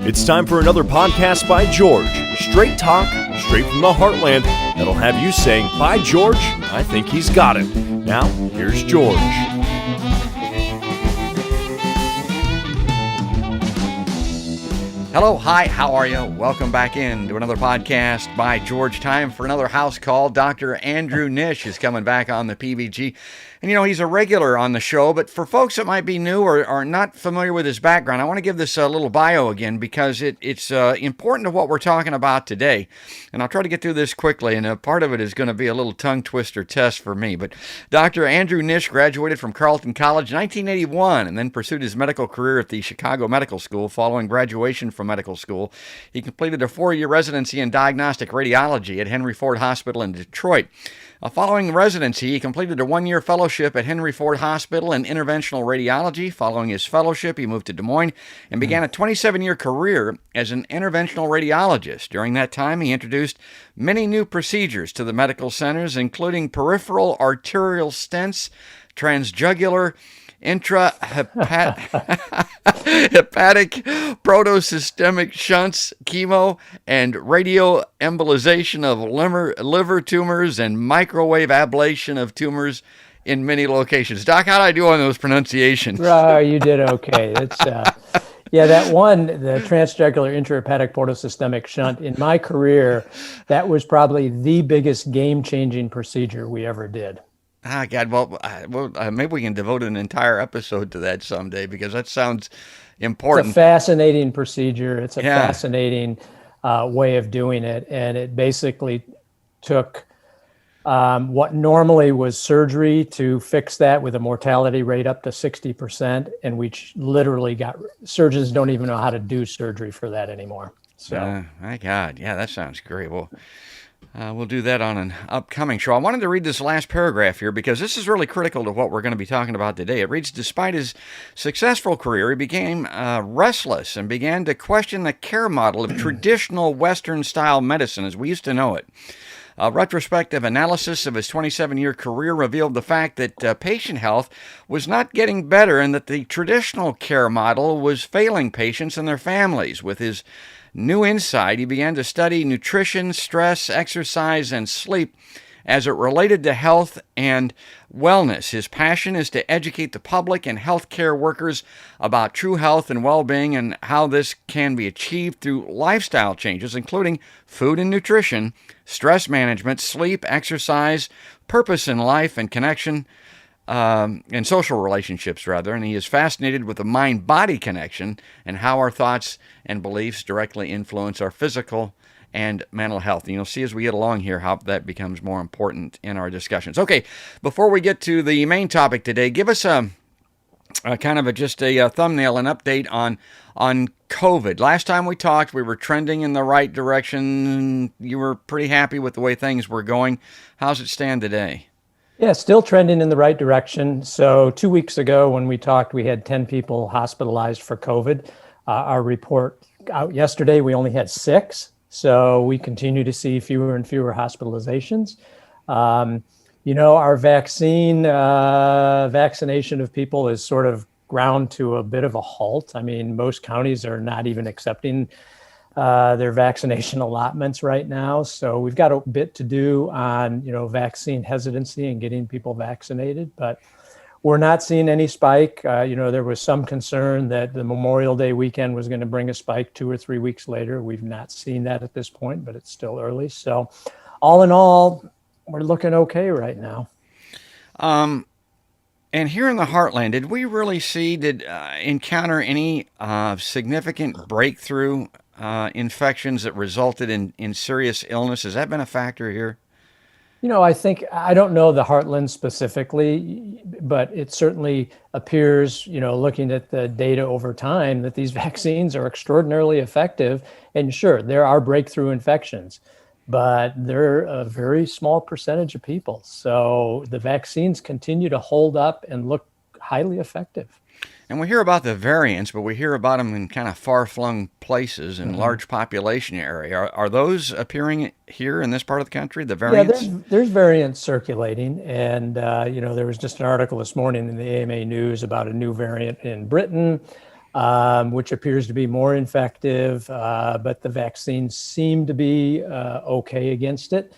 It's time for another podcast by George. Straight talk, straight from the heartland, that'll have you saying, "By George, I think he's got it." Now, here's George. Hello, hi, how are you? Welcome back in to another podcast by George. Time for another house call. Dr. Andrew Nish is coming back on the PVG. And, he's a regular on the show, but for folks that might be new or are not familiar with his background, I want to give this little bio again because it's important to what we're talking about today. And I'll try to get through this quickly, and part of it is going to be a little tongue twister test for me. But Dr. Andrew Nish graduated from Carleton College in 1981 and then pursued his medical career at the Chicago Medical School. Following graduation from medical school, he completed a 4-year residency in diagnostic radiology at Henry Ford Hospital in Detroit. Following residency, he completed a 1-year fellowship at Henry Ford Hospital in interventional radiology. Following his fellowship, he moved to Des Moines and began a 27-year career as an interventional radiologist. During that time, he introduced many new procedures to the medical centers, including peripheral arterial stents, transjugular hepatic protosystemic shunts, chemo, and radioembolization of liver tumors, and microwave ablation of tumors in many locations. Doc, how did I do on those pronunciations? You did okay. It's that one, the transjugular intrahepatic protosystemic shunt, in my career, that was probably the biggest game-changing procedure we ever did. God, well, maybe we can devote an entire episode to that someday because that sounds important. It's a fascinating procedure. It's a fascinating way of doing it. And it basically took what normally was surgery to fix that with a mortality rate up to 60%. And we literally surgeons don't even know how to do surgery for that anymore. So, my God. Yeah, that sounds great. Well, we'll do that on an upcoming show. I wanted to read this last paragraph here because this is really critical to what we're going to be talking about today. It reads, despite his successful career, he became restless and began to question the care model of traditional Western-style medicine as we used to know it. A retrospective analysis of his 27-year career revealed the fact that patient health was not getting better and that the traditional care model was failing patients and their families. With his new insight, he began to study nutrition, stress, exercise, and sleep as it related to health and wellness. His passion is to educate the public and healthcare workers about true health and well-being and how this can be achieved through lifestyle changes, including food and nutrition, stress management, sleep, exercise, purpose in life, and connection, and social relationships, rather. And he is fascinated with the mind-body connection and how our thoughts and beliefs directly influence our physical and mental health. And you'll see as we get along here how that becomes more important in our discussions. Okay, before we get to the main topic today, give us a kind of just a thumbnail, an update on COVID. Last time we talked, we were trending in the right direction. You were pretty happy with the way things were going. How's it stand today? Yeah, still trending in the right direction. So 2 weeks ago when we talked, we had 10 people hospitalized for COVID. Our report out yesterday, we only had 6. So we continue to see fewer and fewer hospitalizations. Our vaccination of people is sort of ground to a bit of a halt. I mean, most counties are not even accepting their vaccination allotments right now. So we've got a bit to do on, vaccine hesitancy and getting people vaccinated, but we're not seeing any spike. There was some concern that the Memorial Day weekend was going to bring a spike 2 or 3 weeks later. We've not seen that at this point, but it's still early. So all in all, we're looking okay right now. And here in the heartland, did we really encounter any significant breakthrough infections that resulted in serious illness? Has that been a factor here? I don't know the heartland specifically, but it certainly appears, looking at the data over time, that these vaccines are extraordinarily effective. And sure, there are breakthrough infections, but they're a very small percentage of people. So the vaccines continue to hold up and look highly effective. And we hear about the variants, but we hear about them in kind of far-flung places in large population area. Are those appearing here in this part of the country, the variants? Yeah, there's variants circulating. And, there was just an article this morning in the AMA News about a new variant in Britain. which appears to be more infective, but the vaccines seem to be okay against it.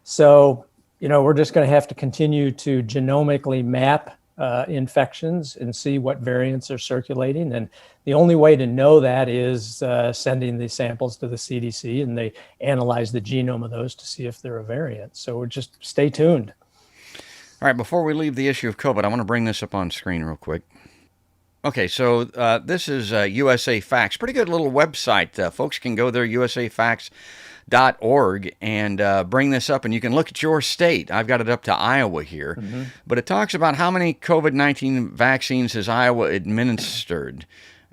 So, we're just going to have to continue to genomically map infections and see what variants are circulating. And the only way to know that is sending the samples to the CDC, and they analyze the genome of those to see if they're a variant. So we're just stay tuned. All right, before we leave the issue of COVID, I want to bring this up on screen real quick. Okay, so this is USA Facts. Pretty good little website. Folks can go there, usafacts.org, and bring this up, and you can look at your state. I've got it up to Iowa here. Mm-hmm. But it talks about how many COVID-19 vaccines has Iowa administered.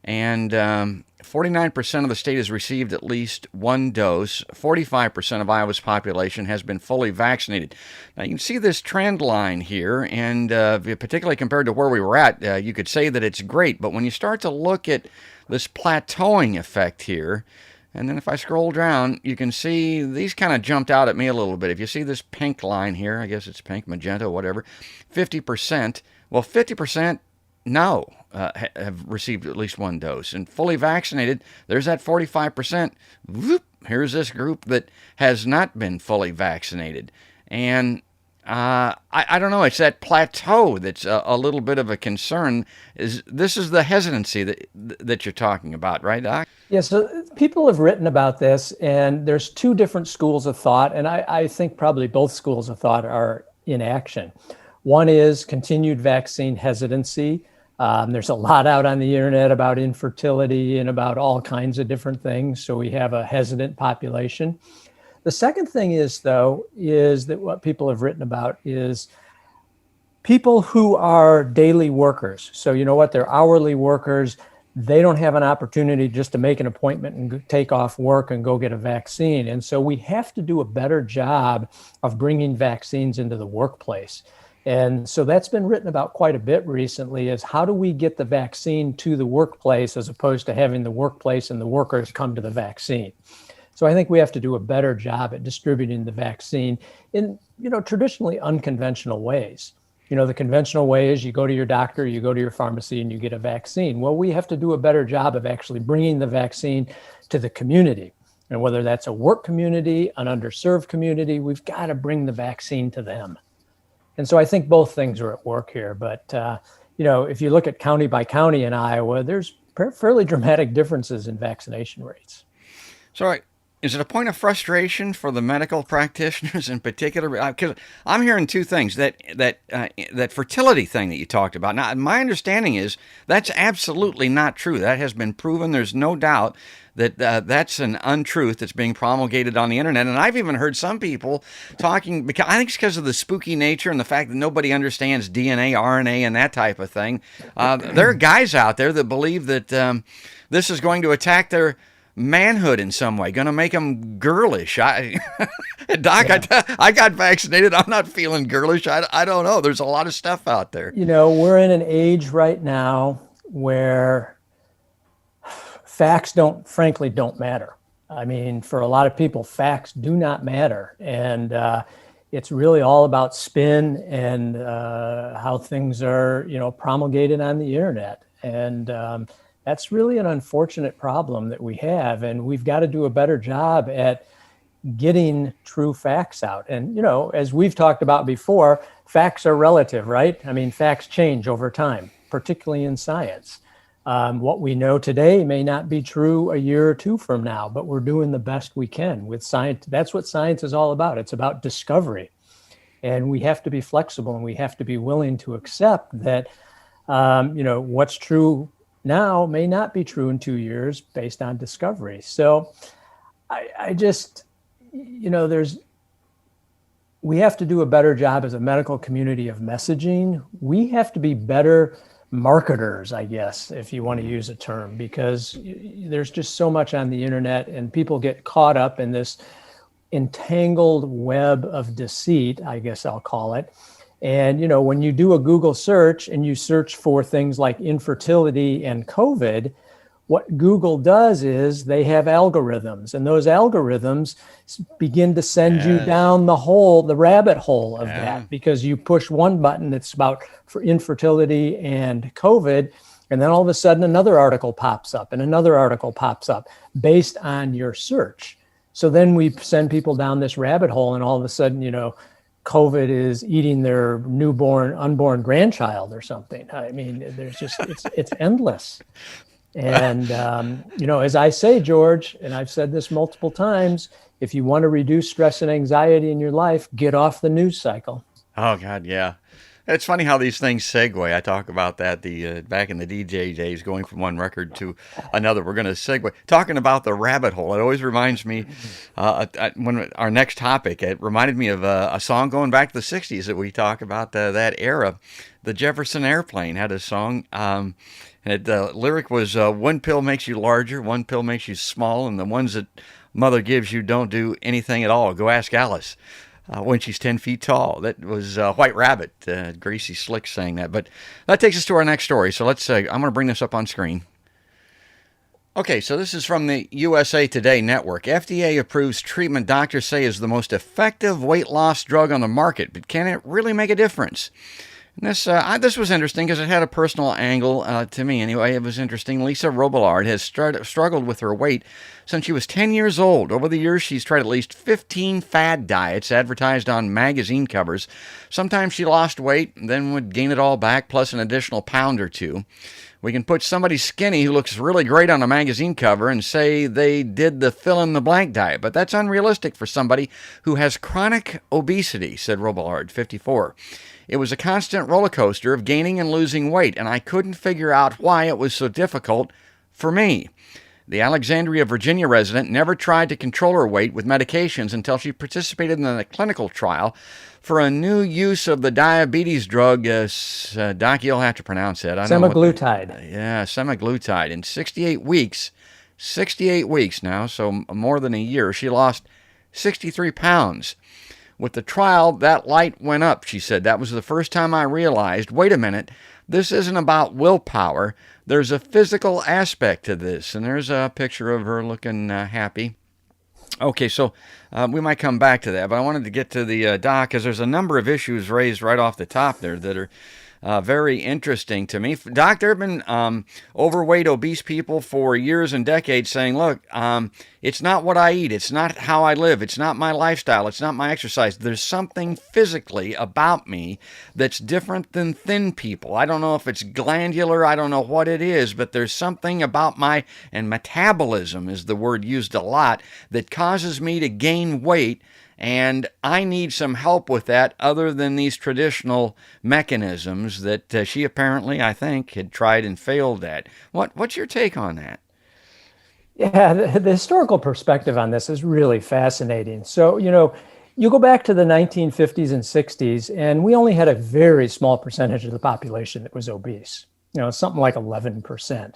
And 49% of the state has received at least one dose. 45% of Iowa's population has been fully vaccinated. Now, you can see this trend line here, and particularly compared to where we were at, you could say that it's great. But when you start to look at this plateauing effect here, and then if I scroll down, you can see these kind of jumped out at me a little bit. If you see this pink line here, I guess it's pink, magenta, whatever, 50%. Well, 50% no, have received at least one dose. And fully vaccinated, there's that 45%. Whoop, here's this group that has not been fully vaccinated. And I don't know, it's that plateau that's a little bit of a concern. This is the hesitancy that you're talking about, right, Doc? Yeah, so people have written about this, and there's two different schools of thought, and I think probably both schools of thought are in action. One is continued vaccine hesitancy. There's a lot out on the internet about infertility and about all kinds of different things. So we have a hesitant population. The second thing is, though, is that what people have written about is people who are daily workers. So you know what, they're hourly workers. They don't have an opportunity just to make an appointment and take off work and go get a vaccine. And so we have to do a better job of bringing vaccines into the workplace. And so that's been written about quite a bit recently, is how do we get the vaccine to the workplace as opposed to having the workplace and the workers come to the vaccine. So I think we have to do a better job at distributing the vaccine in, traditionally unconventional ways. The conventional way is you go to your doctor, you go to your pharmacy, and you get a vaccine. Well, we have to do a better job of actually bringing the vaccine to the community. And whether that's a work community, an underserved community, we've got to bring the vaccine to them. And so I think both things are at work here. But, if you look at county by county in Iowa, there's fairly dramatic differences in vaccination rates. So is it a point of frustration for the medical practitioners in particular? Because I'm hearing two things, that fertility thing that you talked about. Now, my understanding is that's absolutely not true. That has been proven. There's no doubt that that's an untruth that's being promulgated on the internet. And I've even heard some people talking, because I think it's because of the spooky nature and the fact that nobody understands DNA, RNA, and that type of thing. There are guys out there that believe that this is going to attack their manhood in some way, going to make them girlish. Doc, yeah. I got vaccinated. I'm not feeling girlish. I don't know. There's a lot of stuff out there. We're in an age right now where facts frankly don't matter. I mean, for a lot of people, facts do not matter. And it's really all about spin and how things are, promulgated on the internet. And that's really an unfortunate problem that we have. And we've got to do a better job at getting true facts out. And, as we've talked about before, facts are relative, right? I mean, facts change over time, particularly in science. What we know today may not be true a year or two from now, but we're doing the best we can with science. That's what science is all about. It's about discovery. And we have to be flexible, and we have to be willing to accept that, what's true now may not be true in 2 years based on discovery. So I just, we have to do a better job as a medical community of messaging. We have to be better marketers, I guess, if you want to use a term, because there's just so much on the internet and people get caught up in this entangled web of deceit, I guess I'll call it. And, when you do a Google search and you search for things like infertility and COVID, what Google does is they have algorithms, and those algorithms begin to send you down the rabbit hole of that, because you push one button that's about for infertility and COVID, And then all of a sudden, another article pops up and another article pops up based on your search. So then we send people down this rabbit hole, and all of a sudden, COVID is eating their unborn grandchild or something. I mean, there's just, it's endless. And, as I say, George, and I've said this multiple times, if you want to reduce stress and anxiety in your life, get off the news cycle. Oh, God, yeah. It's funny how these things segue. I talk about that back in the DJ days, going from one record to another. We're going to segue. Talking about the rabbit hole, it always reminds me, when our next topic, it reminded me of a song going back to the 60s that we talk about that era. The Jefferson Airplane had a song, and the lyric was, one pill makes you larger, one pill makes you small, and the ones that mother gives you don't do anything at all. Go ask Alice. When she's 10 feet tall. That was White Rabbit. Gracie Slick sang that. But that takes us to our next story. So I'm going to bring this up on screen. Okay, so this is from the USA Today network. FDA approves treatment doctors say is the most effective weight loss drug on the market, but can it really make a difference? And this was interesting because it had a personal angle to me anyway. It was interesting. Lisa Robillard has struggled with her weight since she was 10 years old. Over the years, she's tried at least 15 fad diets advertised on magazine covers. Sometimes she lost weight, then would gain it all back, plus an additional pound or two. We can put somebody skinny who looks really great on a magazine cover and say they did the fill-in-the-blank diet, but that's unrealistic for somebody who has chronic obesity, said Robillard, 54. It was a constant roller coaster of gaining and losing weight, and I couldn't figure out why it was so difficult for me. The Alexandria, Virginia resident never tried to control her weight with medications until she participated in a clinical trial for a new use of the diabetes drug, Doc, you'll have to pronounce that. Semaglutide. Semaglutide. In 68 weeks now, so more than a year, she lost 63 pounds. With the trial, that light went up, she said. That was the first time I realized, wait a minute, this isn't about willpower. There's a physical aspect to this. And there's a picture of her looking happy. Okay, so we might come back to that, but I wanted to get to the doc because there's a number of issues raised right off the top there that are very interesting to me. Doc, there have been overweight, obese people for years and decades saying, look, it's not what I eat. It's not how I live. It's not my lifestyle. It's not my exercise. There's something physically about me that's different than thin people. I don't know if it's glandular. I don't know what it is, but there's something about and metabolism is the word used a lot, that causes me to gain weight. And I need some help with that other than these traditional mechanisms that she apparently, I think, had tried and failed at. What's your take on that? Yeah, the historical perspective on this is really fascinating. So, you go back to the 1950s and 60s, and we only had a very small percentage of the population that was obese, something like 11%.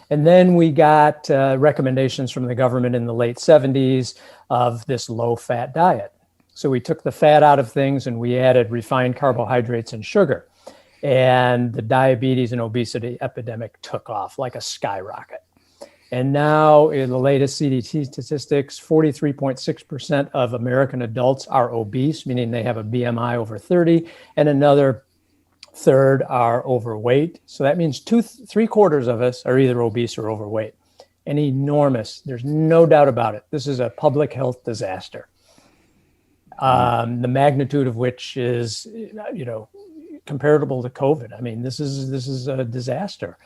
And then we got recommendations from the government in the late 70s of this low-fat diet. So we took the fat out of things and we added refined carbohydrates and sugar. And the diabetes and obesity epidemic took off like a skyrocket. And now in the latest CDC statistics, 43.6% of American adults are obese, meaning they have a BMI over 30, and another third are overweight. So that means three-quarters of us are either obese or overweight. And enormous. There's no doubt about it. This is a public health disaster. The magnitude of which is, comparable to COVID. I mean, this is a disaster.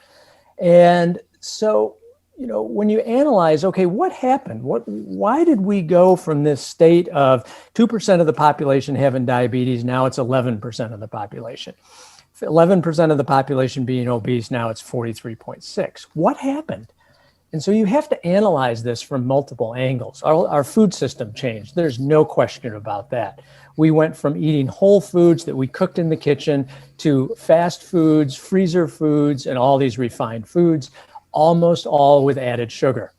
And so, when you analyze, okay, what happened? Why did we go from this state of 2% of the population having diabetes? Now it's 11% of the population. 11% of the population being obese, now it's 43.6. What happened? And so you have to analyze this from multiple angles. Our food system changed. There's no question about that. We went from eating whole foods that we cooked in the kitchen to fast foods, freezer foods, and all these refined foods, almost all with added sugar.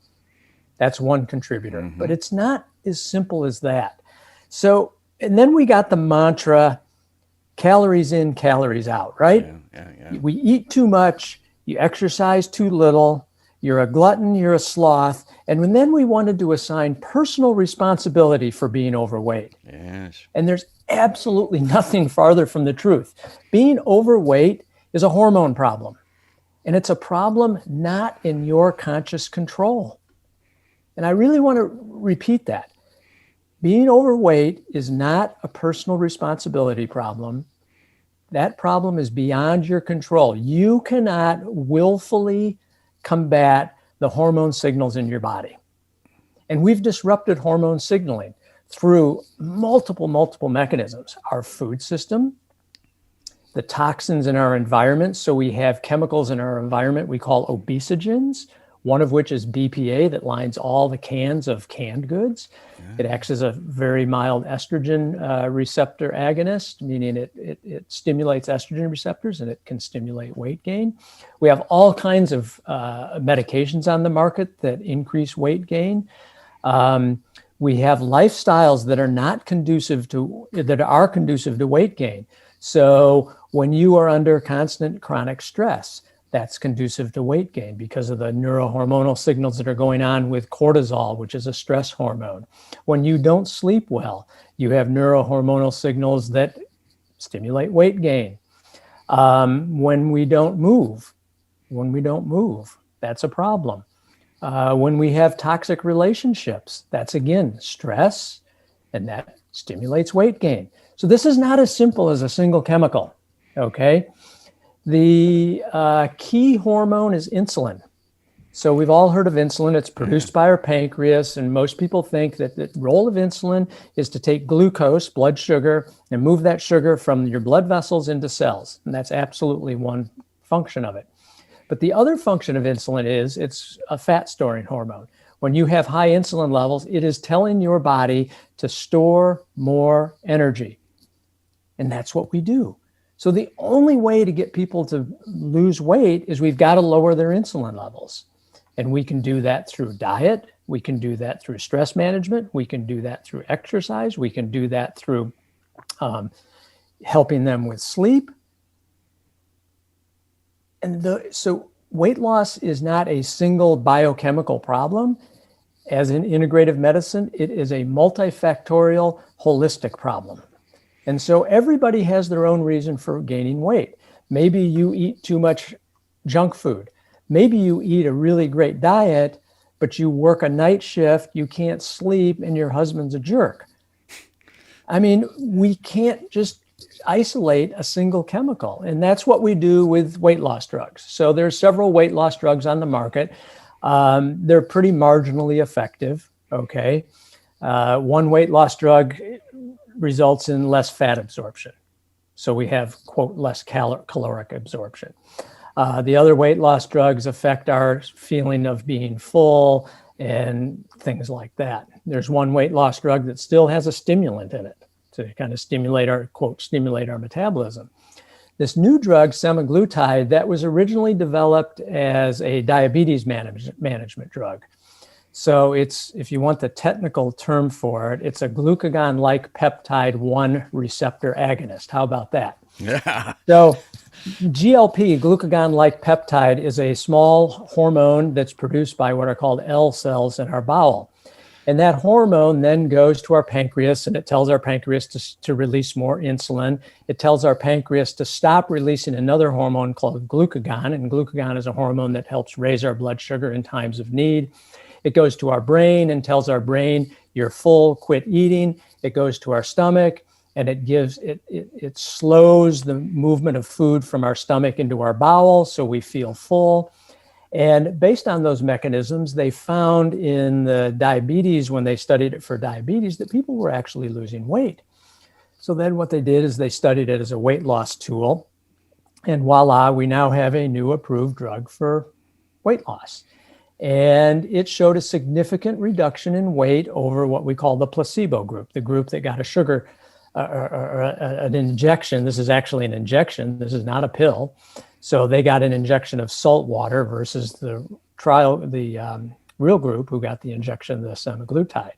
That's one contributor, but it's not as simple as that. So, and then we got the mantra, calories in, calories out, right? Yeah. We eat too much, you exercise too little, you're a glutton, you're a sloth. And then we wanted to assign personal responsibility for being overweight. Yes. And there's absolutely nothing farther from the truth. Being overweight is a hormone problem. And it's a problem not in your conscious control. And I really want to repeat that. Being overweight is not a personal responsibility problem. That problem is beyond your control. You cannot willfully combat the hormone signals in your body. And we've disrupted hormone signaling through multiple mechanisms. Our food system, the toxins in our environment. So we have chemicals in our environment we call obesogens, one of which is BPA that lines all the cans of canned goods. It acts as a very mild estrogen receptor agonist, meaning it stimulates estrogen receptors and it can stimulate weight gain. We have all kinds of medications on the market that increase weight gain. We have lifestyles that are conducive to weight gain. So when you are under constant chronic stress, that's conducive to weight gain because of the neurohormonal signals that are going on with cortisol, which is a stress hormone. When you don't sleep well, you have neurohormonal signals that stimulate weight gain. When we don't move, that's a problem. When we have toxic relationships, that's again stress, and that stimulates weight gain. So this is not as simple as a single chemical, okay? The key hormone is insulin. So we've all heard of insulin. It's produced by our pancreas, and most people think that the role of insulin is to take glucose, blood sugar, and move that sugar from your blood vessels into cells. And that's absolutely one function of it. But the other function of insulin is it's a fat storing hormone. When you have high insulin levels, it is telling your body to store more energy. And that's what we do. So the only way to get people to lose weight is we've got to lower their insulin levels. And we can do that through diet. We can do that through stress management. We can do that through exercise. We can do that through helping them with sleep. And so weight loss is not a single biochemical problem. As in integrative medicine, it is a multifactorial, holistic problem. And so everybody has their own reason for gaining weight. Maybe you eat too much junk food. Maybe you eat a really great diet, but you work a night shift, you can't sleep, and your husband's a jerk. I mean, we can't just isolate a single chemical. And that's what we do with weight loss drugs. So there's several weight loss drugs on the market. They're pretty marginally effective, okay? One weight loss drug results in less fat absorption. So we have, quote, less caloric absorption. The other weight loss drugs affect our feeling of being full and things like that. There's one weight loss drug that still has a stimulant in it to kind of stimulate our metabolism. This new drug, semaglutide, that was originally developed as a diabetes management drug. So it's, if you want the technical term for it, it's a glucagon-like peptide 1 receptor agonist. How about that? Yeah. So GLP, glucagon-like peptide, is a small hormone that's produced by what are called L cells in our bowel. And that hormone then goes to our pancreas, and it tells our pancreas to release more insulin. It tells our pancreas to stop releasing another hormone called glucagon, and glucagon is a hormone that helps raise our blood sugar in times of need. It goes to our brain and tells our brain, you're full, quit eating. It goes to our stomach, and it slows the movement of food from our stomach into our bowel, so we feel full. And based on those mechanisms, they found in the diabetes, when they studied it for diabetes, that people were actually losing weight. So then what they did is they studied it as a weight loss tool. And voila, we now have a new approved drug for weight loss. And it showed a significant reduction in weight over what we call the placebo group, the group that got a sugar an injection. This is actually an injection. This is not a pill. So they got an injection of salt water versus the real group who got the injection of the semaglutide.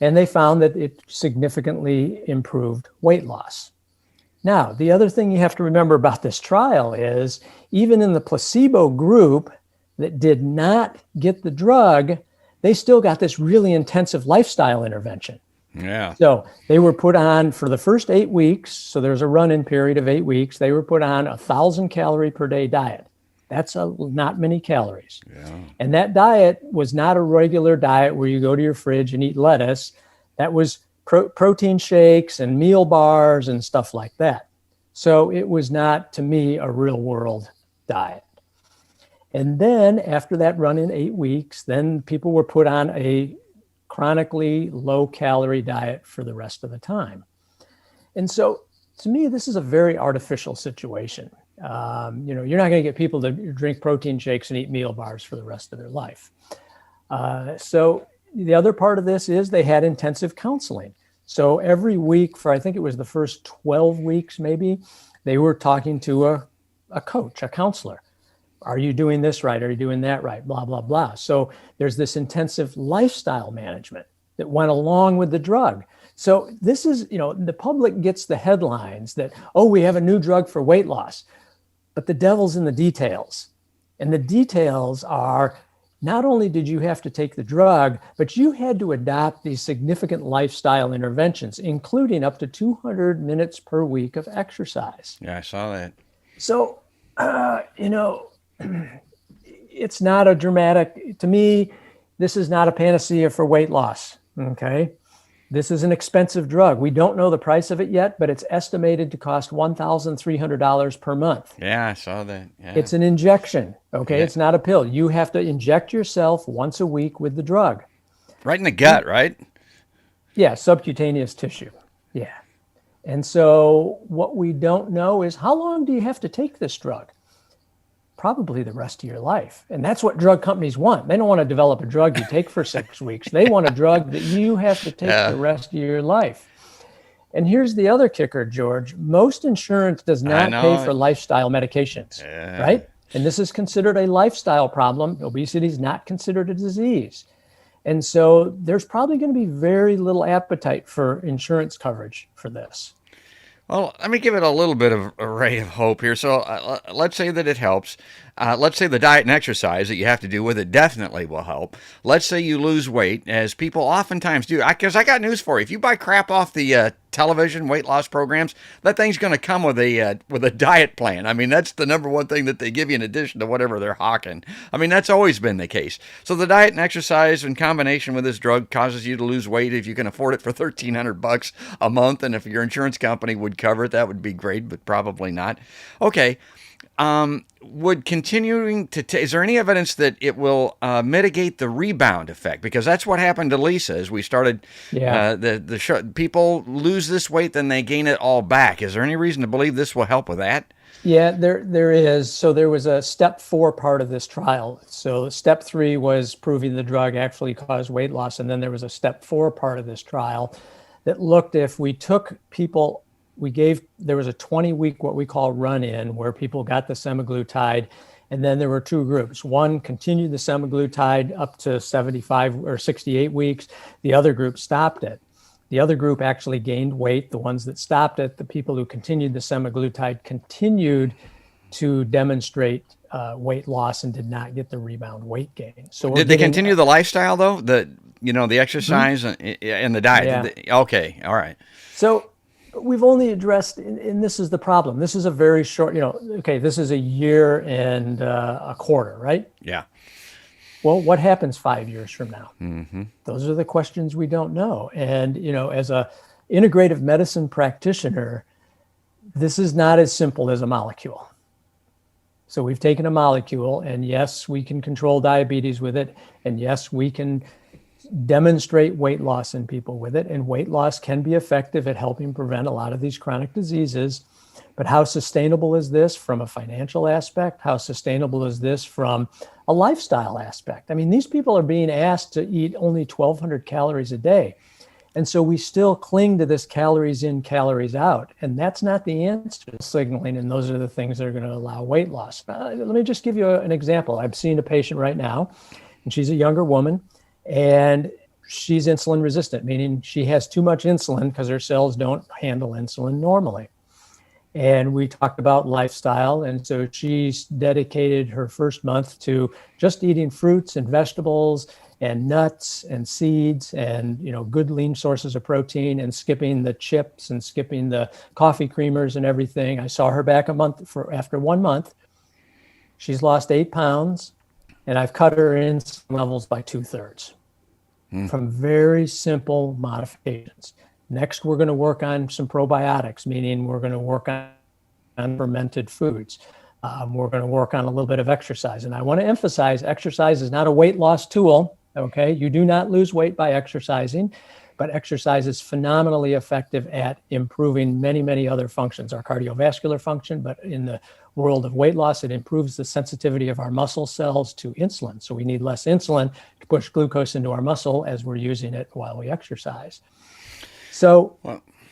And they found that it significantly improved weight loss. Now, the other thing you have to remember about this trial is even in the placebo group that did not get the drug, they still got this really intensive lifestyle intervention. Yeah. So they were put on for the first 8 weeks. So there's a run-in period of 8 weeks. They were put on a 1,000 calorie per day diet. That's not many calories. Yeah. And that diet was not a regular diet where you go to your fridge and eat lettuce. That was protein shakes and meal bars and stuff like that. So it was not, to me, a real world diet. And then after that run in 8 weeks, then people were put on a chronically low calorie diet for the rest of the time. And so to me, this is a very artificial situation. You're not going to get people to drink protein shakes and eat meal bars for the rest of their life. So the other part of this is they had intensive counseling. So every week for, I think it was the first 12 weeks, maybe, they were talking to a coach, a counselor. Are you doing this right? Are you doing that right? Blah, blah, blah. So there's this intensive lifestyle management that went along with the drug. So this is, the public gets the headlines that, oh, we have a new drug for weight loss, but the devil's in the details. And the details are, not only did you have to take the drug, but you had to adopt these significant lifestyle interventions, including up to 200 minutes per week of exercise. Yeah, I saw that. So, it's not a dramatic, to me, this is not a panacea for weight loss, okay? This is an expensive drug. We don't know the price of it yet, but it's estimated to cost $1,300 per month. Yeah, I saw that. Yeah. It's an injection, okay? Yeah. It's not a pill. You have to inject yourself once a week with the drug. Right in the gut, right? Yeah, subcutaneous tissue. Yeah. And so what we don't know is, how long do you have to take this drug? Probably the rest of your life. And that's what drug companies want. They don't want to develop a drug you take for 6 weeks. They want a drug that you have to take the rest of your life. And here's the other kicker, George. Most insurance does not pay for lifestyle medications, right? And this is considered a lifestyle problem. Obesity is not considered a disease. And so there's probably going to be very little appetite for insurance coverage for this. Well, let me give it a little bit of a ray of hope here. So let's say that it helps. Let's say the diet and exercise that you have to do with it definitely will help. Let's say you lose weight, as people oftentimes do. Because I got news for you. If you buy crap off the television weight loss programs, that thing's going to come with a diet plan. I mean, that's the number one thing that they give you in addition to whatever they're hawking. I mean, that's always been the case. So the diet and exercise in combination with this drug causes you to lose weight if you can afford it for $1,300 a month. And if your insurance company would cover it, that would be great, but probably not. Okay. Would continuing to is there any evidence that it will mitigate the rebound effect? Because that's what happened to Lisa as we started the show. People lose this weight, then they gain it all back. Is there any reason to believe this will help with that? Yeah, there is. So there was a step 4 part of this trial. So step 3 was proving the drug actually caused weight loss. And then there was a step 4 part of this trial that looked, if we took people, there was a 20-week, what we call run-in, where people got the semaglutide, and then there were 2 groups. One continued the semaglutide up to 75 or 68 weeks. The other group stopped it. The other group actually gained weight. The ones that stopped it, the people who continued the semaglutide, continued to demonstrate weight loss and did not get the rebound weight gain. So did they continue the lifestyle though? The exercise and the diet. Yeah. Okay, all right. So we've only addressed, and this is the problem. This is a very short, this is a year and a quarter, right? Yeah. Well, what happens 5 years from now? Mm-hmm. Those are the questions we don't know. And, as a integrative medicine practitioner, this is not as simple as a molecule. So we've taken a molecule, and yes, we can control diabetes with it. And yes, we can demonstrate weight loss in people with it. And weight loss can be effective at helping prevent a lot of these chronic diseases. But how sustainable is this from a financial aspect? How sustainable is this from a lifestyle aspect? I mean, these people are being asked to eat only 1,200 calories a day. And so we still cling to this calories in, calories out. And that's not the answer to signaling. And those are the things that are going to allow weight loss. Let me just give you an example. I'm seeing a patient right now, and she's a younger woman, and she's insulin resistant, meaning she has too much insulin because her cells don't handle insulin normally. And we talked about lifestyle. And so she's dedicated her first month to just eating fruits and vegetables and nuts and seeds and, good lean sources of protein, and skipping the chips and skipping the coffee creamers and everything. I saw her back after 1 month. She's lost 8 pounds, and I've cut her insulin levels by 2/3 from very simple modifications. Next, we're going to work on some probiotics, meaning we're going to work on fermented foods. We're going to work on a little bit of exercise. And I want to emphasize, exercise is not a weight loss tool, okay? You do not lose weight by exercising, but exercise is phenomenally effective at improving many, many other functions, our cardiovascular function, but in the world of weight loss, it improves the sensitivity of our muscle cells to insulin. So we need less insulin to push glucose into our muscle as we're using it while we exercise. So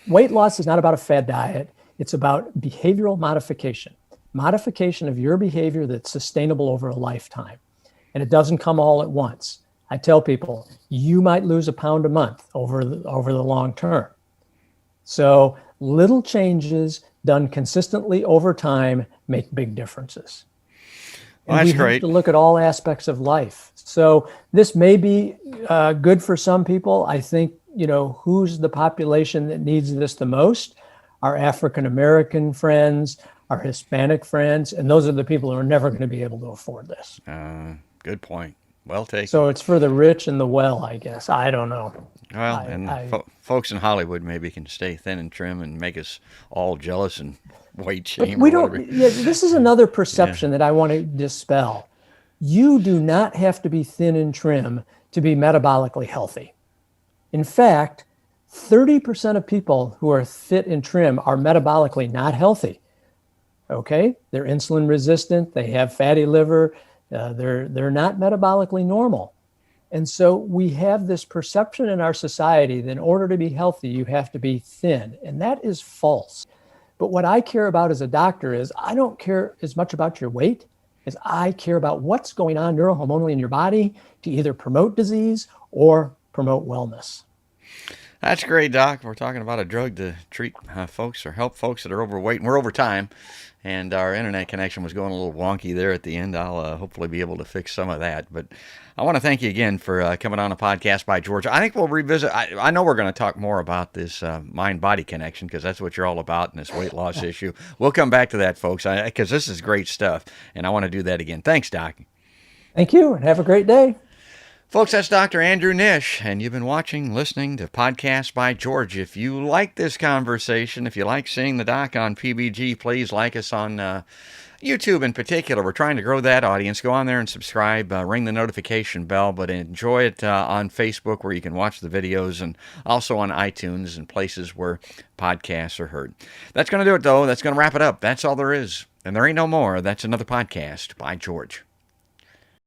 weight loss is not about a fad diet. It's about behavioral modification of your behavior that's sustainable over a lifetime. And it doesn't come all at once. I tell people, you might lose a pound a month over the long term. So little changes done consistently over time make big differences. Well, that's great. We have to look at all aspects of life. So this may be good for some people. I think, who's the population that needs this the most? Our African-American friends, our Hispanic friends, and those are the people who are never going to be able to afford this. Good point. Well taken. So it's for the rich and the well, I guess. I don't know. Well, folks in Hollywood maybe can stay thin and trim and make us all jealous and weight shame. But we don't. Yeah, this is another perception that I want to dispel. You do not have to be thin and trim to be metabolically healthy. In fact, 30% of people who are fit and trim are metabolically not healthy. Okay, they're insulin resistant. They have fatty liver. They're not metabolically normal. And so we have this perception in our society that in order to be healthy, you have to be thin. And that is false. But what I care about as a doctor is I don't care as much about your weight as I care about what's going on neurohormonally in your body to either promote disease or promote wellness. That's great, Doc. We're talking about a drug to treat folks or help folks that are overweight. And we're over time. And our internet connection was going a little wonky there at the end. I'll hopefully be able to fix some of that. But I want to thank you again for coming on a podcast by George. I think we'll revisit. I know we're going to talk more about this mind-body connection because that's what you're all about in this weight loss issue. We'll come back to that, folks, because this is great stuff. And I want to do that again. Thanks, Doc. Thank you, and have a great day. Folks, that's Dr. Andrew Nish, and you've been listening to Podcast by George. If you like this conversation, if you like seeing the doc on PBG, please like us on YouTube in particular. We're trying to grow that audience. Go on there and subscribe, ring the notification bell, but enjoy it on Facebook where you can watch the videos and also on iTunes and places where podcasts are heard. That's going to do it, though. That's going to wrap it up. That's all there is. And there ain't no more. That's another podcast by George.